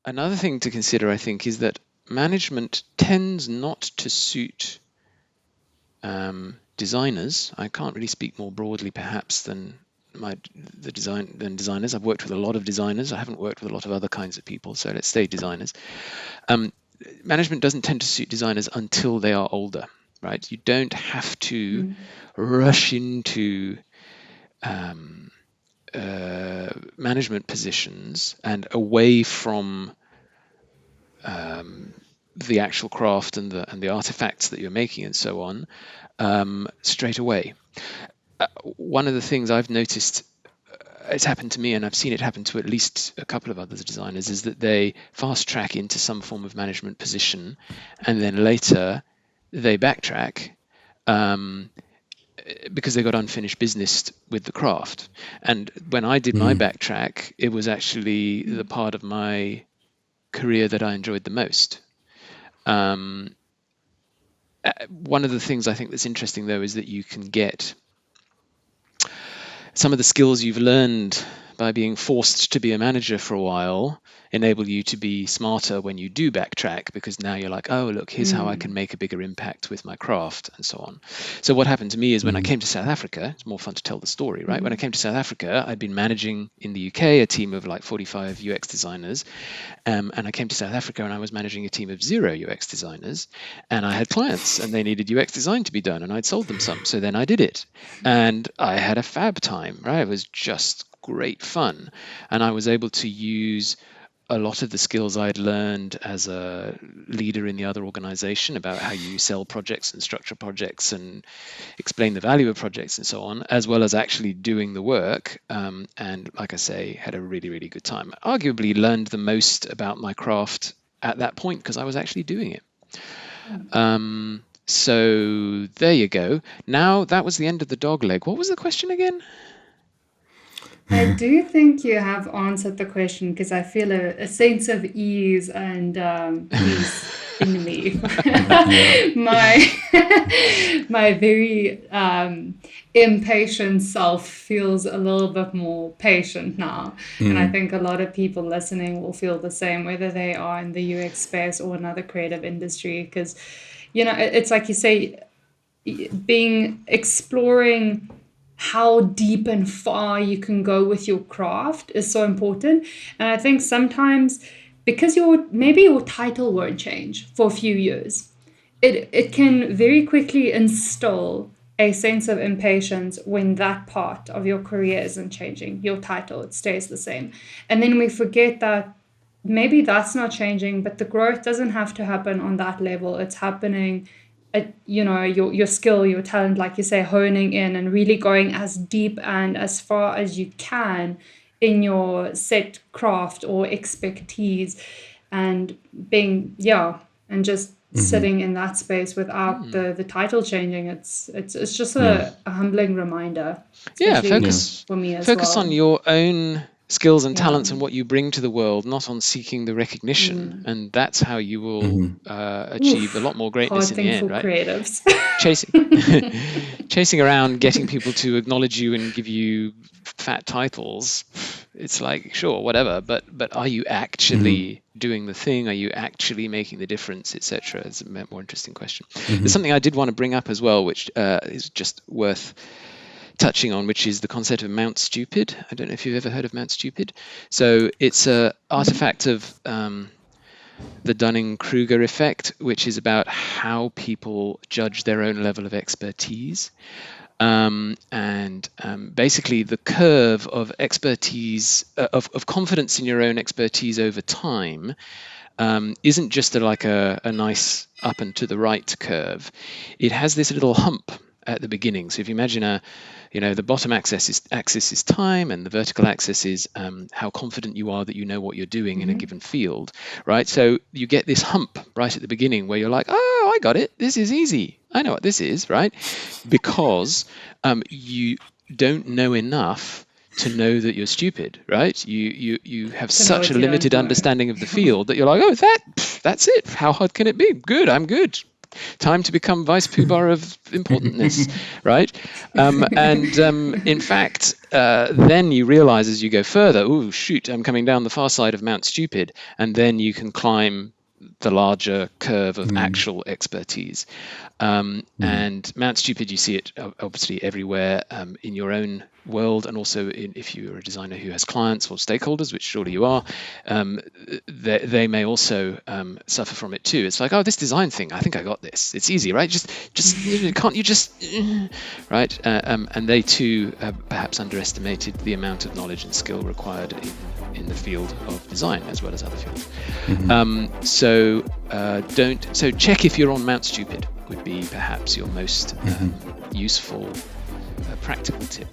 Another thing to consider, I think, is that management tends not to suit designers. I can't really speak more broadly, perhaps, than designers. I've worked with a lot of designers. I haven't worked with a lot of other kinds of people, so let's say designers. Management doesn't tend to suit designers until they are older, right? You don't have to rush into management positions and away from the actual craft and the artifacts that you're making and so on straight away. One of the things I've noticed, it's happened to me, and I've seen it happen to at least a couple of other designers, is that they fast track into some form of management position, and then later they backtrack because they got unfinished business with the craft. And when I did my backtrack, it was actually the part of my career that I enjoyed the most. One of the things I think that's interesting, though, is that you can get some of the skills you've learned by being forced to be a manager for a while enable you to be smarter when you do backtrack, because now you're like, oh, look, here's how I can make a bigger impact with my craft and so on. So what happened to me is when I came to South Africa, it's more fun to tell the story, right? When I came to South Africa, I'd been managing in the UK a team of like 45 UX designers. And I came to South Africa and I was managing a team of 0 UX designers. And I had clients and they needed UX design to be done, and I'd sold them some. So then I did it. And I had a fab time, right? It was just great fun. And I was able to use a lot of the skills I'd learned as a leader in the other organization about how you sell projects and structure projects and explain the value of projects and so on, as well as actually doing the work. And like I say, had a really, really good time. Arguably learned the most about my craft at that point because I was actually doing it. So there you go. Now that was the end of the dog leg. What was the question again? I do think you have answered the question because I feel a sense of ease and peace in me. Yeah. my my very impatient self feels a little bit more patient now, and I think a lot of people listening will feel the same, whether they are in the UX space or another creative industry. Because it's like you say, exploring how deep and far you can go with your craft is so important. And I think sometimes because maybe your title won't change for a few years, it can very quickly instill a sense of impatience when that part of your career isn't changing. Your title, it stays the same. And then we forget that maybe that's not changing, but the growth doesn't have to happen on that level. It's happening at, your skill, your talent, like you say, honing in and really going as deep and as far as you can in your set craft or expertise, and being and just sitting in that space without the title changing. It's just a humbling reminder, Yeah, especially for me as focus on well. your own skills and Yeah. talents and what you bring to the world, not on seeking the recognition. And that's how you will achieve a lot more greatness Hard in the thing end, for right? creatives. Chasing around, getting people to acknowledge you and give you fat titles, it's like, sure, whatever, but are you actually doing the thing? Are you actually making the difference, etc.? It's a more interesting question. There's something I did want to bring up as well, which is just worth touching on, which is the concept of Mount Stupid. I don't know if you've ever heard of Mount Stupid. So it's an artifact of the Dunning-Kruger effect, which is about how people judge their own level of expertise. Basically the curve of expertise, of confidence in your own expertise over time, isn't just like a nice up and to the right curve. It has this little hump at the beginning. So if you imagine the bottom axis is time, and the vertical axis is how confident you are that you know what you're doing in a given field, right? So you get this hump right at the beginning where you're like, oh, I got it. This is easy. I know what this is, right? Because you don't know enough to know that you're stupid, right? You have To know such a what you don't limited know. understanding of the field that you're like, oh, that's it. How hard can it be? Good, I'm good. time to become vice poobah of importantness, right? In fact, then you realize as you go further, oh, shoot, I'm coming down the far side of Mount Stupid, and then you can climb the larger curve of actual expertise. And Mount Stupid, you see it obviously everywhere in your own world, and also if you're a designer who has clients or stakeholders, which surely you are, they may also suffer from it too. It's like, oh, this design thing, I think I got this. It's easy, right? Just can't you just right? And they too perhaps underestimated the amount of knowledge and skill required in the field of design as well as other fields. So check if you're on Mount Stupid would be perhaps your most useful practical tip.